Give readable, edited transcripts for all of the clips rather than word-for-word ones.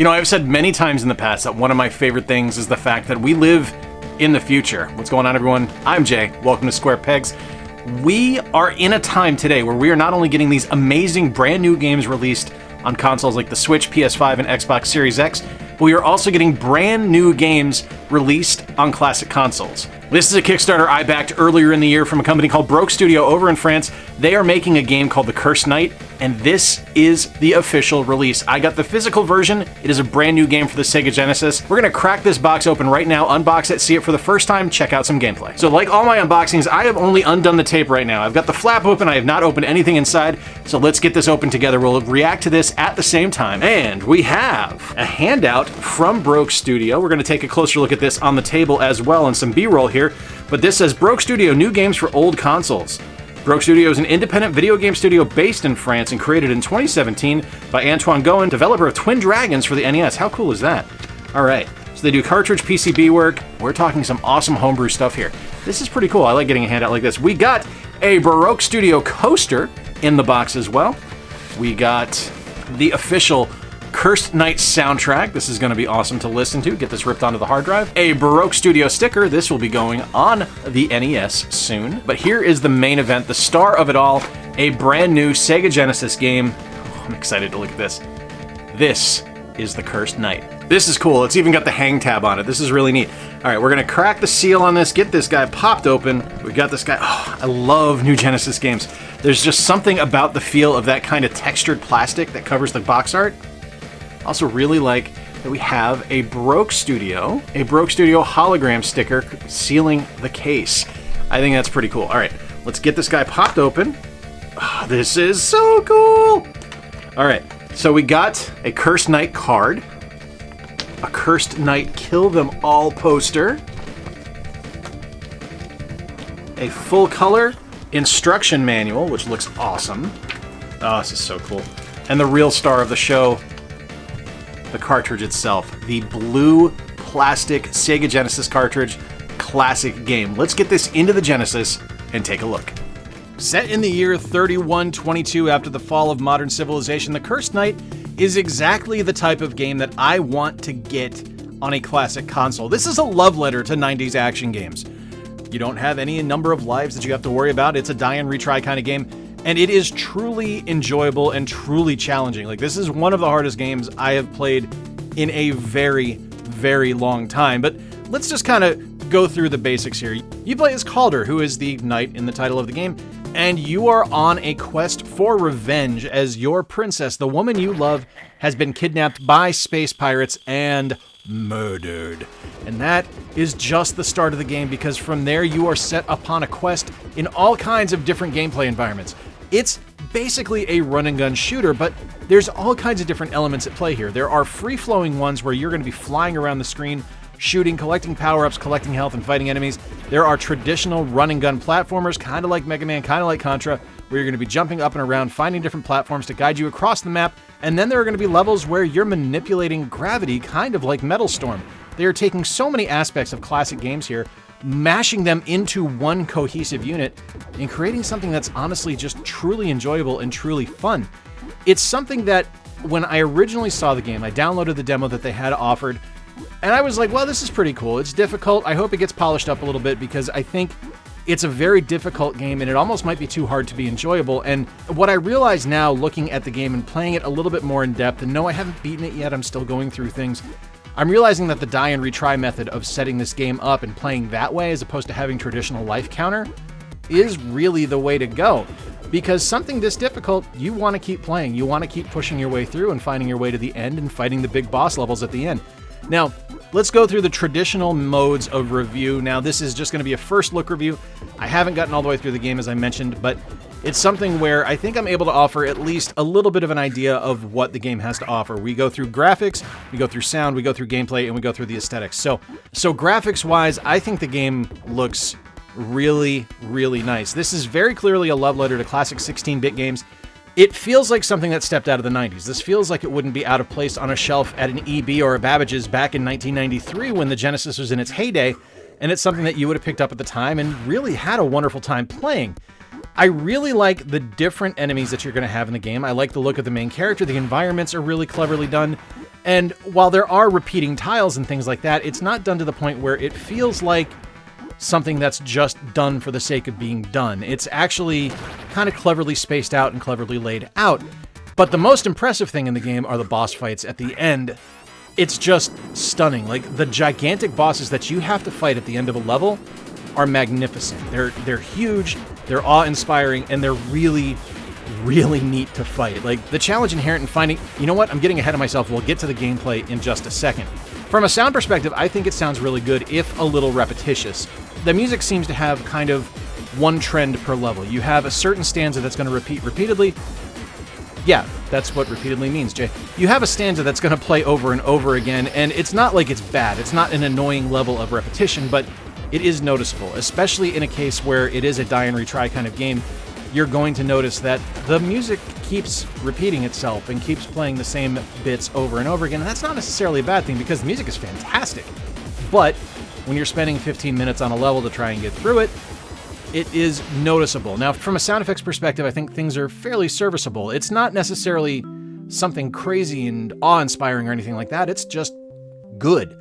You know, I've said many times in the past that one of my favorite things is the fact that we live in the future. What's going on, everyone? I'm Jay. Welcome to Square Pegs. We are in a time today where we are not only getting these amazing brand new games released on consoles like the Switch, PS5, and Xbox Series X, but we are also getting brand new games released on classic consoles. This is a Kickstarter I backed earlier in the year from a company called Broke Studio over in France. They are making a game called The Cursed Knight, and this is the official release. I got the physical version. It is a brand new game for the Sega Genesis. We're gonna crack this box open right now, unbox it, see it for the first time, check out some gameplay. So like all my unboxings, I have only undone the tape right now. I've got the flap open, I have not opened anything inside, so let's get this open together. We'll react to this at the same time. And we have a handout from Broke Studio. We're gonna take a closer look at this on the table as well, and some B-roll here. But this says, Broke Studio, new games for old consoles. Broke Studio is an independent video game studio based in France and created in 2017 by Antoine Goen, developer of Twin Dragons for the NES. How cool is that? All right, so they do cartridge PCB work. We're talking some awesome homebrew stuff here. This is pretty cool. I like getting a handout like this. We got a Broke Studio coaster in the box as well. We got the official Cursed Knight soundtrack. This is going to be awesome to listen to. Get this ripped onto the hard drive. A Broke Studio sticker. This will be going on the NES soon. But here is the main event, the star of it all, a brand new Sega Genesis game. Oh, I'm excited to look at this. This is The Cursed Knight. This is cool. It's even got the hang tab on it. This is really neat. All right, we're going to crack the seal on this, get this guy popped open. We got this guy. Oh, I love new Genesis games. There's just something about the feel of that kind of textured plastic that covers the box art. Also really like that we have a Broke Studio hologram sticker sealing the case. I think that's pretty cool. All right, let's get this guy popped open. Oh, this is so cool. All right, so we got a Cursed Knight card, a Cursed Knight Kill Them All poster, a full color instruction manual, which looks awesome. Oh, this is so cool. And the real star of the show, the cartridge itself, the blue plastic Sega Genesis cartridge, classic game. Let's get this into the Genesis and take a look. Set in the year 3122 after the fall of modern civilization, The Cursed Knight is exactly the type of game that I want to get on a classic console. This is a love letter to 90s action games. You don't have any number of lives that you have to worry about. It's a die and retry kind of game. And it is truly enjoyable and truly challenging. Like, this is one of the hardest games I have played in a very, very long time. But let's just kind of go through the basics here. You play as Calder, who is the knight in the title of the game, and you are on a quest for revenge as your princess, the woman you love, has been kidnapped by space pirates and murdered. And that is just the start of the game, because from there you are set upon a quest in all kinds of different gameplay environments. It's basically a run and gun shooter, but there's all kinds of different elements at play here. There are free-flowing ones where you're going to be flying around the screen, shooting, collecting power-ups, collecting health, and fighting enemies. There are traditional run and gun platformers, kind of like Mega Man, kind of like Contra, where you're going to be jumping up and around, finding different platforms to guide you across the map. And then there are going to be levels where you're manipulating gravity, kind of like Metal Storm. They are taking so many aspects of classic games here, mashing them into one cohesive unit and creating something that's honestly just truly enjoyable and truly fun. It's something that when I originally saw the game, I downloaded the demo that they had offered, and I was like, well, this is pretty cool. It's difficult. I hope it gets polished up a little bit, because I think it's a very difficult game and it almost might be too hard to be enjoyable. And what I realize now, looking at the game and playing it a little bit more in depth, and no, I haven't beaten it yet, I'm still going through things, I'm realizing that the die and retry method of setting this game up and playing that way, as opposed to having traditional life counter, is really the way to go. Because something this difficult, you want to keep playing. You want to keep pushing your way through and finding your way to the end and fighting the big boss levels at the end. Now, let's go through the traditional modes of review. Now, this is just going to be a first look review. I haven't gotten all the way through the game, as I mentioned, but it's something where I think I'm able to offer at least a little bit of an idea of what the game has to offer. We go through graphics, we go through sound, we go through gameplay, and we go through the aesthetics. So graphics-wise, I think the game looks really, really nice. This is very clearly a love letter to classic 16-bit games. It feels like something that stepped out of the 90s. This feels like it wouldn't be out of place on a shelf at an EB or a Babbage's back in 1993 when the Genesis was in its heyday, and it's something that you would have picked up at the time and really had a wonderful time playing. I really like the different enemies that you're going to have in the game. I like the look of the main character. The environments are really cleverly done. And while there are repeating tiles and things like that, it's not done to the point where it feels like something that's just done for the sake of being done. It's actually kind of cleverly spaced out and cleverly laid out. But the most impressive thing in the game are the boss fights at the end. It's just stunning. Like, the gigantic bosses that you have to fight at the end of a level are magnificent. They're huge, they're awe-inspiring, and they're really, really neat to fight. Like, the challenge inherent in finding... You know what? I'm getting ahead of myself. We'll get to the gameplay in just a second. From a sound perspective, I think it sounds really good, if a little repetitious. The music seems to have kind of one trend per level. You have a certain stanza that's going to repeat repeatedly. Yeah, that's what repeatedly means, Jay. You have a stanza that's going to play over and over again, and it's not like it's bad. It's not an annoying level of repetition, but it is noticeable, especially in a case where it is a die and retry kind of game. You're going to notice that the music keeps repeating itself and keeps playing the same bits over and over again, and that's not necessarily a bad thing because the music is fantastic. But when you're spending 15 minutes on a level to try and get through it, it is noticeable. Now, from a sound effects perspective, I think things are fairly serviceable. It's not necessarily something crazy and awe-inspiring or anything like that. It's just good.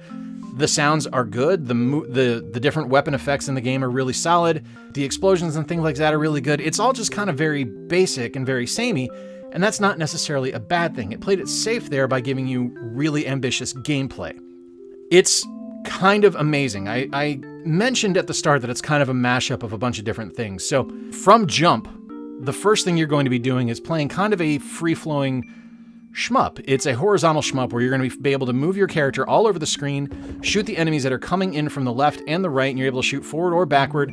The sounds are good. The different weapon effects in the game are really solid. The explosions and things like that are really good. It's all just kind of very basic and very samey, and that's not necessarily a bad thing. It played it safe there by giving you really ambitious gameplay. It's kind of amazing. I mentioned at the start that it's kind of a mashup of a bunch of different things. So from jump, the first thing you're going to be doing is playing kind of a free-flowing shmup. It's a horizontal shmup where you're going to be able to move your character all over the screen, shoot the enemies that are coming in from the left and the right, and you're able to shoot forward or backward,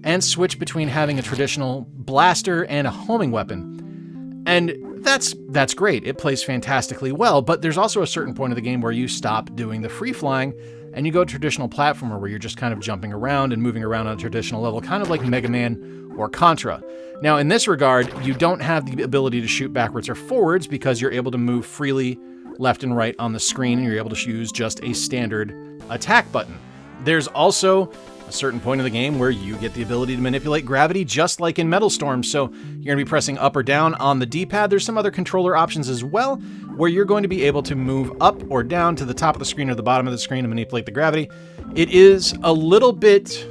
and switch between having a traditional blaster and a homing weapon. And that's great. It plays fantastically well, but there's also a certain point of the game where you stop doing the free-flying and you go traditional platformer where you're just kind of jumping around and moving around on a traditional level, kind of like Mega Man or Contra. Now, in this regard, you don't have the ability to shoot backwards or forwards because you're able to move freely left and right on the screen, and you're able to use just a standard attack button. There's also a certain point of the game where you get the ability to manipulate gravity just like in Metal Storm, so you're going to be pressing up or down on the D-pad. There's some other controller options as well, where you're going to be able to move up or down to the top of the screen or the bottom of the screen and manipulate the gravity. It is a little bit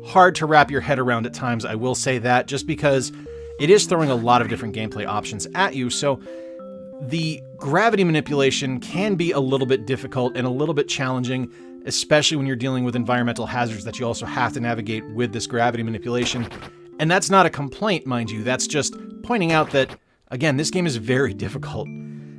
hard to wrap your head around at times, I will say that, just because it is throwing a lot of different gameplay options at you, so the gravity manipulation can be a little bit difficult and a little bit challenging, especially when you're dealing with environmental hazards that you also have to navigate with this gravity manipulation. And that's not a complaint, mind you, that's just pointing out that, again, this game is very difficult.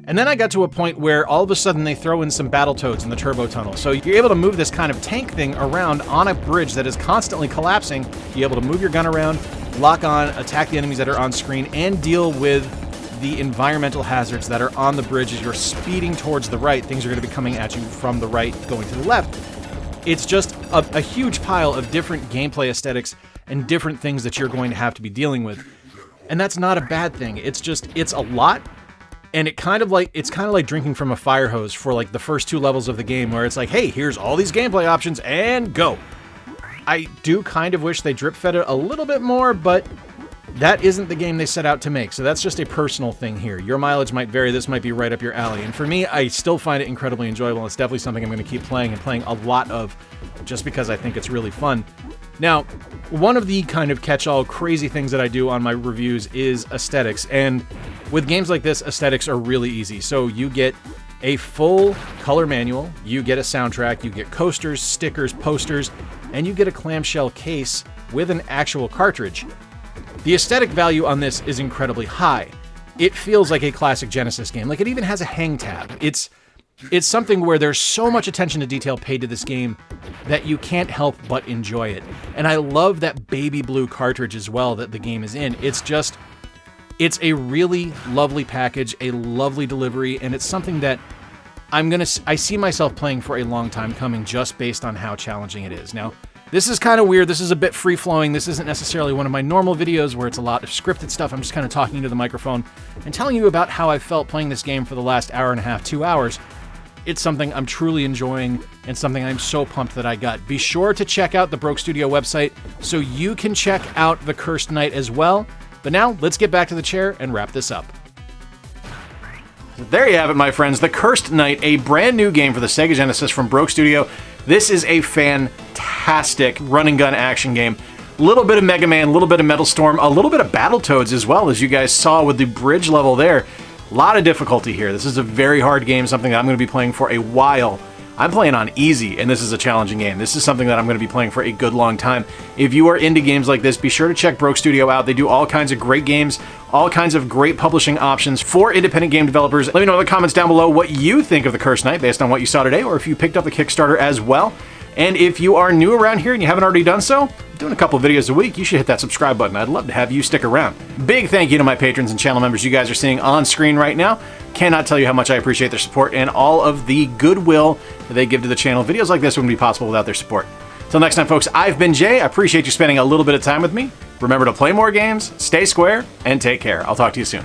And then I got to a point where all of a sudden they throw in some Battletoads in the turbo tunnel. So you're able to move this kind of tank thing around on a bridge that is constantly collapsing. You're able to move your gun around, lock on, attack the enemies that are on screen, and deal with the environmental hazards that are on the bridge as you're speeding towards the right. Things are going to be coming at you from the right, going to the left. It's just a huge pile of different gameplay aesthetics and different things that you're going to have to be dealing with. And that's not a bad thing. It's just, it's a lot. And it's kind of like drinking from a fire hose for like the first 2 levels of the game, where it's like, hey, here's all these gameplay options and go. I do kind of wish they drip fed it a little bit more, but that isn't the game they set out to make. So that's just a personal thing here. Your mileage might vary. This might be right up your alley. And for me, I still find it incredibly enjoyable. It's definitely something I'm going to keep playing and playing a lot of just because I think it's really fun. Now, one of the kind of catch-all crazy things that I do on my reviews is aesthetics, and with games like this, aesthetics are really easy. So you get a full color manual, you get a soundtrack, you get coasters, stickers, posters, and you get a clamshell case with an actual cartridge. The aesthetic value on this is incredibly high. It feels like a classic Genesis game. Like, it even has a hang tab. It's something where there's so much attention to detail paid to this game that you can't help but enjoy it. And I love that baby blue cartridge as well that the game is in. It's a really lovely package, a lovely delivery, and it's something that I see myself playing for a long time coming just based on how challenging it is. Now, this is kind of weird. This is a bit free-flowing. This isn't necessarily one of my normal videos where it's a lot of scripted stuff. I'm just kind of talking into the microphone and telling you about how I felt playing this game for the last hour and a half, 2 hours. It's something I'm truly enjoying and something I'm so pumped that I got. Be sure to check out the Broke Studio website so you can check out The Cursed Knight as well. But now, let's get back to the chair and wrap this up. There you have it, my friends. The Cursed Knight, a brand new game for the Sega Genesis from Broke Studio. This is a fantastic run-and-gun action game. A little bit of Mega Man, a little bit of Metal Storm, a little bit of Battletoads as well, as you guys saw with the bridge level there. A lot of difficulty here. This is a very hard game, something that I'm going to be playing for a while. I'm playing on easy, and this is a challenging game. This is something that I'm going to be playing for a good long time. If you are into games like this, be sure to check Broke Studio out. They do all kinds of great games, all kinds of great publishing options for independent game developers. Let me know in the comments down below what you think of the Cursed Knight based on what you saw today, or if you picked up the Kickstarter as well. And if you are new around here and you haven't already done so, I'm doing a couple videos a week, you should hit that subscribe button. I'd love to have you stick around. Big thank you to my patrons and channel members you guys are seeing on screen right now. Cannot tell you how much I appreciate their support and all of the goodwill that they give to the channel. Videos like this wouldn't be possible without their support. Till next time, folks, I've been Jay. I appreciate you spending a little bit of time with me. Remember to play more games, stay square, and take care. I'll talk to you soon.